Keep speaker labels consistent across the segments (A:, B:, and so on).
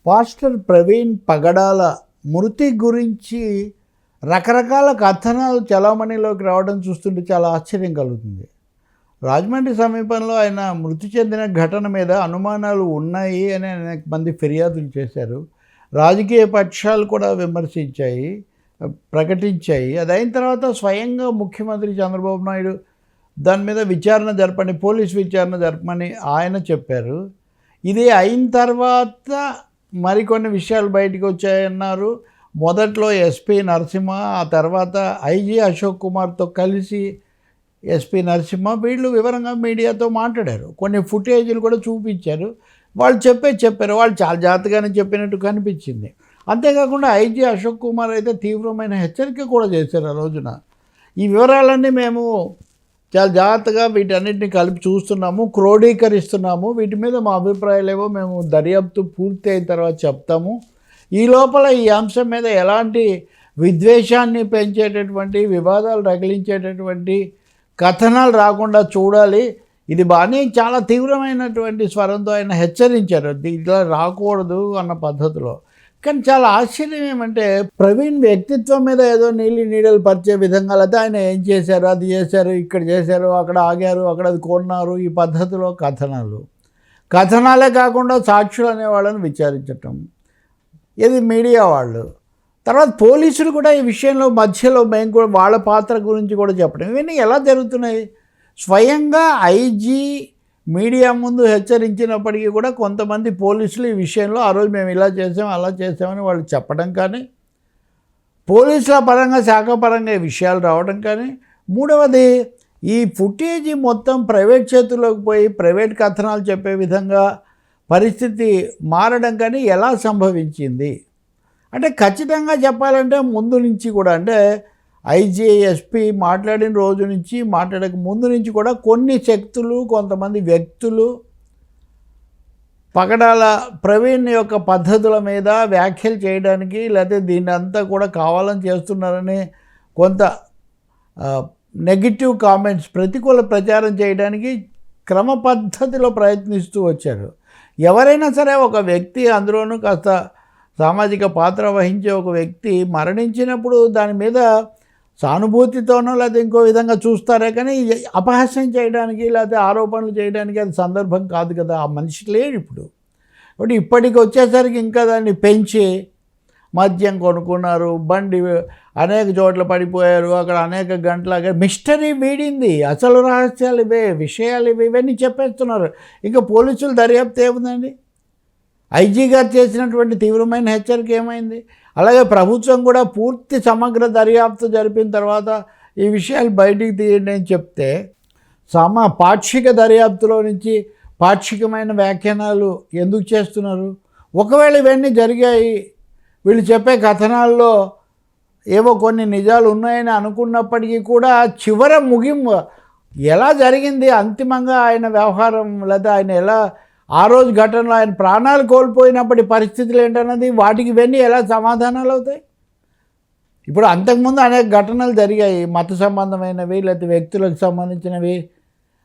A: Pastor Praveen పగడాల మృతి గురించి రకరకాల కథనాలు చలామణిలోకి రావడం చూస్తుంటే చాలా ఆశ్చర్యం కలుగుతుంది. రాజమండ్రి సమీపంలో ఆయన మృతి చెందిన ఘటన మీద అనుమానాలు ఉన్నాయి అని అనేక మంది ఫిర్యాదులు చేశారు. రాజకీయ పక్షాలు కూడా విమర్శించాయి, ప్రకటించాయి. అది అయిన తర్వాత స్వయంగా ముఖ్యమంత్రి చంద్రబాబు నాయుడు దాని మీద విచారణ జరపని, పోలీస్ విచారణ జరపమని ఆయన చెప్పారు. ఇది అయిన తర్వాత మరికొన్ని విషయాలు బయటకు వచ్చాయన్నారు. మొదట్లో ఎస్పీ నరసింహ, ఆ తర్వాత ఐజీ అశోక్ కుమార్తో కలిసి ఎస్పీ నరసింహ వీళ్ళు వివరంగా మీడియాతో మాట్లాడారు. కొన్ని ఫుటేజీలు కూడా చూపించారు. వాళ్ళు చెప్పారు. వాళ్ళు చాలా జాగ్రత్తగానే చెప్పినట్టు కనిపించింది. అంతేకాకుండా ఐజీ అశోక్ కుమార్ అయితే తీవ్రమైన హెచ్చరిక కూడా చేశారు ఆ రోజున. ఈ వివరాలన్నీ మేము చాలా జాగ్రత్తగా వీటన్నిటిని కలిపి చూస్తున్నాము, క్రోడీకరిస్తున్నాము. వీటి మీద మా అభిప్రాయాలేవో మేము దర్యాప్తు పూర్తి అయిన తర్వాత చెప్తాము. ఈ లోపల ఈ అంశం మీద ఎలాంటి విద్వేషాన్ని పెంచేటటువంటి, వివాదాలు రగిలించేటటువంటి కథనాలు రాకుండా చూడాలి. ఇది బాగానే చాలా తీవ్రమైనటువంటి స్వరంతో ఆయన హెచ్చరించారు, ఇట్లా రాకూడదు అన్న పద్ధతిలో. కానీ చాలా ఆశ్చర్యం ఏమంటే, ప్రవీణ్ వ్యక్తిత్వం మీద ఏదో నీడలు పరిచే విధంగా, లేకపోతే ఆయన ఏం చేశారు, అది చేశారు, ఇక్కడ చేశారు, అక్కడ ఆగారు, అక్కడ అది కొన్నారు, ఈ పద్ధతిలో కథనాలే కాకుండా సాక్షులు అనేవాళ్ళని విచారించటం, ఇది మీడియా వాళ్ళు. తర్వాత పోలీసులు కూడా ఈ విషయంలో మధ్యలో మేము కూడా వాళ్ళ పాత్ర గురించి కూడా చెప్పడం, ఇవన్నీ ఎలా జరుగుతున్నాయి? స్వయంగా ఐజీ మీడియా ముందు హెచ్చరించినప్పటికీ కూడా కొంతమంది పోలీసులు ఈ విషయంలో ఆ రోజు మేము ఇలా చేసాం, అలా చేసామని వాళ్ళు చెప్పడం కానీ, పోలీసుల పరంగా, శాఖ పరంగా ఈ విషయాలు రావడం కానీ, మూడవది ఈ ఫుటేజీ మొత్తం ప్రైవేట్ చేతుల్లోకి పోయి ప్రైవేట్ కథనాలు చెప్పే విధంగా పరిస్థితి మారడం కానీ ఎలా సంభవించింది అంటే, ఖచ్చితంగా చెప్పాలంటే ముందు నుంచి కూడా, అంటే ఐజీ ఎస్పీ మాట్లాడిన రోజు నుంచి, మాట్లాడక ముందు నుంచి కూడా కొన్ని శక్తులు, కొంతమంది వ్యక్తులు పగడాల ప్రవీణ్ యొక్క పద్ధతుల మీద వ్యాఖ్యలు చేయడానికి, లేకపోతే దీన్ని అంతా కూడా కావాలని చేస్తున్నారని కొంత నెగిటివ్ కామెంట్స్, ప్రతికూల ప్రచారం చేయడానికి క్రమ పద్ధతిలో ప్రయత్నిస్తూ వచ్చారు. ఎవరైనా సరే ఒక వ్యక్తి, అందులోనూ కాస్త సామాజిక పాత్ర వహించే ఒక వ్యక్తి మరణించినప్పుడు దాని మీద సానుభూతితోనో లేదా ఇంకో విధంగా చూస్తారే కానీ అపహాస్యం చేయడానికి లేకపోతే ఆరోపణలు చేయడానికి అది సందర్భం కాదు కదా. ఆ మనిషి లేడు ఇప్పుడు. కాబట్టి ఇప్పటికి వచ్చేసరికి ఇంకా దాన్ని పెంచి మద్యం కొనుక్కున్నారు, బండి అనేక చోట్ల పడిపోయారు, అక్కడ అనేక గంటల మిస్టరీ వీడింది, అసలు రహస్యాలు ఇవే, విషయాలు ఇవే, ఇవన్నీ చెప్పేస్తున్నారు. ఇంకా పోలీసులు దర్యాప్తు ఏముందండి? ఐజీ గారు చేసినటువంటి తీవ్రమైన హెచ్చరిక ఏమైంది? అలాగే ప్రభుత్వం కూడా పూర్తి సమగ్ర దర్యాప్తు జరిపిన తర్వాత ఈ విషయాలు బయటికి తీయండి అని చెప్తే, పాక్షిక దర్యాప్తులో నుంచి పాక్షికమైన వ్యాఖ్యానాలు ఎందుకు చేస్తున్నారు? ఒకవేళ ఇవన్నీ జరిగాయి, వీళ్ళు చెప్పే కథనాల్లో ఏవో కొన్ని నిజాలు ఉన్నాయని అనుకున్నప్పటికీ కూడా చివర ముగింపు ఎలా జరిగింది, అంతిమంగా ఆయన వ్యవహారం, లేదా ఆయన ఎలా ఆ రోజు ఘటనలో ఆయన ప్రాణాలు కోల్పోయినప్పటి పరిస్థితులు ఏంటన్నది, వాటికి ఇవన్నీ ఎలా సమాధానాలు అవుతాయి? ఇప్పుడు అంతకుముందు అనేక ఘటనలు జరిగాయి, మత సంబంధమైనవి, లేకపోతే వ్యక్తులకు సంబంధించినవి,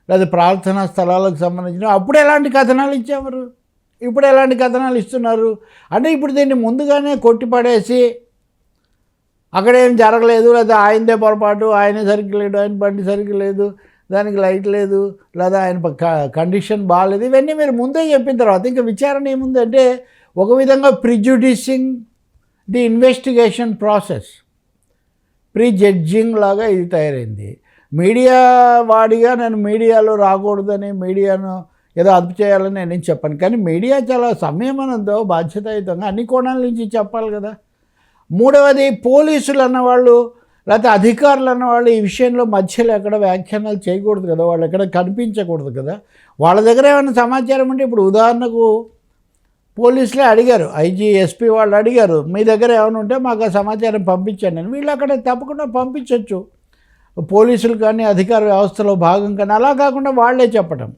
A: లేదా ప్రార్థనా స్థలాలకు సంబంధించినవి. అప్పుడు ఎలాంటి కథనాలు ఇచ్చేవారు, ఇప్పుడు ఎలాంటి కథనాలు ఇస్తున్నారు? అంటే ఇప్పుడు దీన్ని ముందుగానే కొట్టిపడేసి అక్కడేం జరగలేదు, లేదా ఆయనదే పొరపాటు, ఆయనే సరిగ్గా లేడు, ఆయన బండి సరిగ్గా లేదు, దానికి లైట్ లేదు, లేదా ఆయన కండిషన్ బాగాలేదు, ఇవన్నీ మీరు ముందే చెప్పిన తర్వాత ఇంకా విచారణ ఏముందంటే ఒక విధంగా ప్రిజుడిసింగ్ ది ఇన్వెస్టిగేషన్ ప్రాసెస్, ప్రీజడ్జింగ్ లాగా ఇది తయారైంది. మీడియా వాడిగా నేను మీడియాలో రాకూడదని, మీడియాను ఏదో అదుపు చేయాలని నేను చెప్పాను. కానీ మీడియా చాలా సంయమనంతో, బాధ్యతాయుతంగా అన్ని కోణాల నుంచి చెప్పాలి కదా. మూడవది పోలీసులు అన్నవాళ్ళు, లేకపోతే అధికారులు అన్నవాళ్ళు ఈ విషయంలో మధ్యలో ఎక్కడ వ్యాఖ్యానాలు చేయకూడదు కదా, వాళ్ళు ఎక్కడ కనిపించకూడదు కదా. వాళ్ళ దగ్గర ఏమైనా సమాచారం ఉంటే, ఇప్పుడు ఉదాహరణకు పోలీసులే అడిగారు, ఐజీ ఎస్పీ వాళ్ళు అడిగారు, మీ దగ్గర ఏమైనా ఉంటే మాకు ఆ సమాచారం పంపించండి అని. వీళ్ళు అక్కడ తప్పకుండా పంపించవచ్చు, పోలీసులు కానీ అధికార వ్యవస్థలో భాగం కానీ. అలా కాకుండా వాళ్ళే చెప్పటం.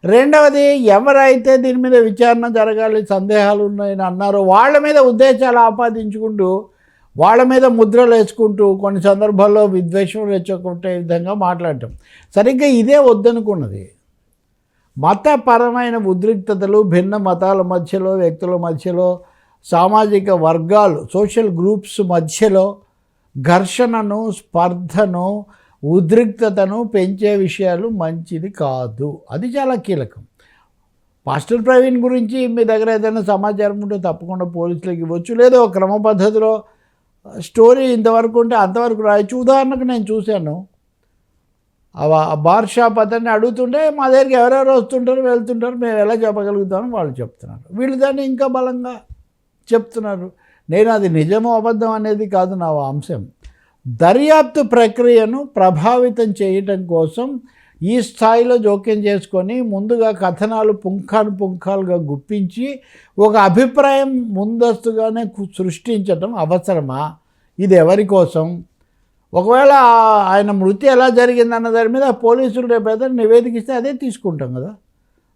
A: రెండవది, ఎవరైతే దీని మీద విచారణ జరగాలి, సందేహాలు ఉన్నాయని అన్నారో వాళ్ళ మీద ఉద్దేశాలు ఆపాదించుకుంటూ, వాళ్ళ మీద ముద్రలు వేసుకుంటూ, కొన్ని సందర్భాల్లో విద్వేషం రెచ్చగొట్టే విధంగా మాట్లాడటం. సరిగ్గా ఇదే వద్దనుకున్నది. మతపరమైన ఉద్రిక్తతలు, భిన్న మతాల మధ్యలో, వ్యక్తుల మధ్యలో సామాజిక వర్గాలు, సోషల్ గ్రూప్స్ మధ్యలో ఘర్షణను, స్పర్ధను, ఉద్రిక్తతను పెంచే విషయాలు మంచిది కాదు. అది చాలా కీలకం. మాస్టర్ ప్రవీణ్ గురించి మీ దగ్గర ఏదైనా సమాచారం ఉంటే తప్పకుండా పోలీసులకు ఇవ్వచ్చు, లేదా ఒక క్రమ పద్ధతిలో స్టోరీ ఇంతవరకు ఉంటే అంతవరకు రాయొచ్చు. ఉదాహరణకు నేను చూశాను, ఆ బార్ షాప్ అతన్ని అడుగుతుంటే మా దగ్గరికి ఎవరెవరు వస్తుంటారు వెళ్తుంటారు, మేము ఎలా చెప్పగలుగుతామని వాళ్ళు చెప్తున్నారు. వీళ్ళు దాన్ని ఇంకా బలంగా చెప్తున్నారు. నేను అది నిజమో అబద్ధం అనేది కాదు నా అంశం. దర్యాప్తు ప్రక్రియను ప్రభావితం చేయటం కోసం ఈ స్థాయిలో జోక్యం చేసుకొని ముందుగా కథనాలు పుంఖానుపుంఖాలుగా గుప్పించి ఒక అభిప్రాయం ముందస్తుగానే సృష్టించటం అవసరమా? ఇది ఎవరి కోసం? ఒకవేళ ఆయన మృతి ఎలా జరిగిందన్న దాని మీద పోలీసులు రేపు ఏదైనా నివేదిక ఇస్తే అదే తీసుకుంటాం కదా.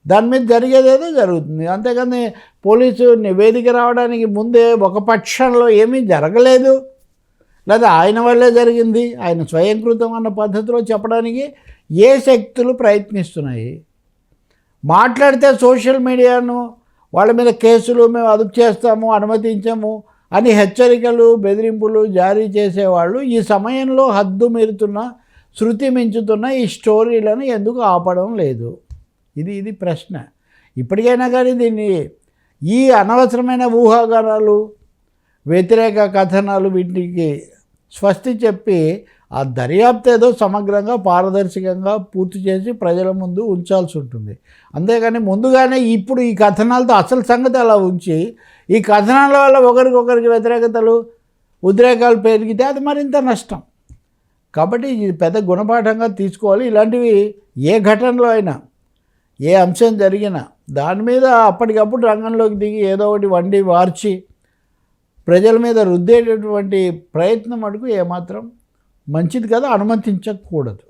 A: దాని మీద జరిగేదేదో జరుగుతుంది. అంతేకాని పోలీసు నివేదిక రావడానికి ముందే ఒక పక్షంలో ఏమీ జరగలేదు, లేదా ఆయన వల్లే జరిగింది, ఆయన స్వయంకృతం అన్న పద్ధతిలో చెప్పడానికి ఏ శక్తులు ప్రయత్నిస్తున్నాయి? మాట్లాడితే సోషల్ మీడియాను వాళ్ళ మీద కేసులు మేము అదుపు చేస్తాము, అనుమతించము అని హెచ్చరికలు, బెదిరింపులు జారీ చేసేవాళ్ళు ఈ సమయంలో హద్దు మీరుతున్న, శృతి మించుతున్న ఈ స్టోరీలను ఎందుకు ఆపడం లేదు? ఇది ప్రశ్న. ఇప్పటికైనా కానీ దీన్ని ఈ అనవసరమైన ఊహాగానాలు, వ్యతిరేక కథనాలు వీటికి స్వస్తి చెప్పి ఆ దర్యాప్తు ఏదో సమగ్రంగా పారదర్శకంగా పూర్తి చేసి ప్రజల ముందు ఉంచాల్సి ఉంటుంది. అంతేగాని ముందుగానే ఇప్పుడు ఈ కథనాలతో అసలు సంగతి అలా ఉంచి ఈ కథనాల వల్ల ఒకరికొకరికి వ్యతిరేకతలు, ఉద్రేకాలు పెరిగితే అది మరింత నష్టం. కాబట్టి ఇది పెద్ద గుణపాఠంగా తీసుకోవాలి. ఇలాంటివి ఏ ఘటనలో అయినా, ఏ అంశం జరిగినా దాని మీద అప్పటికప్పుడు రంగంలోకి దిగి ఏదో ఒకటి వండి వార్చి ప్రజల మీద రుద్దేటటువంటి ప్రయత్నం మటుకు ఏమాత్రం మంచిది కదా, అనుమతించకూడదు.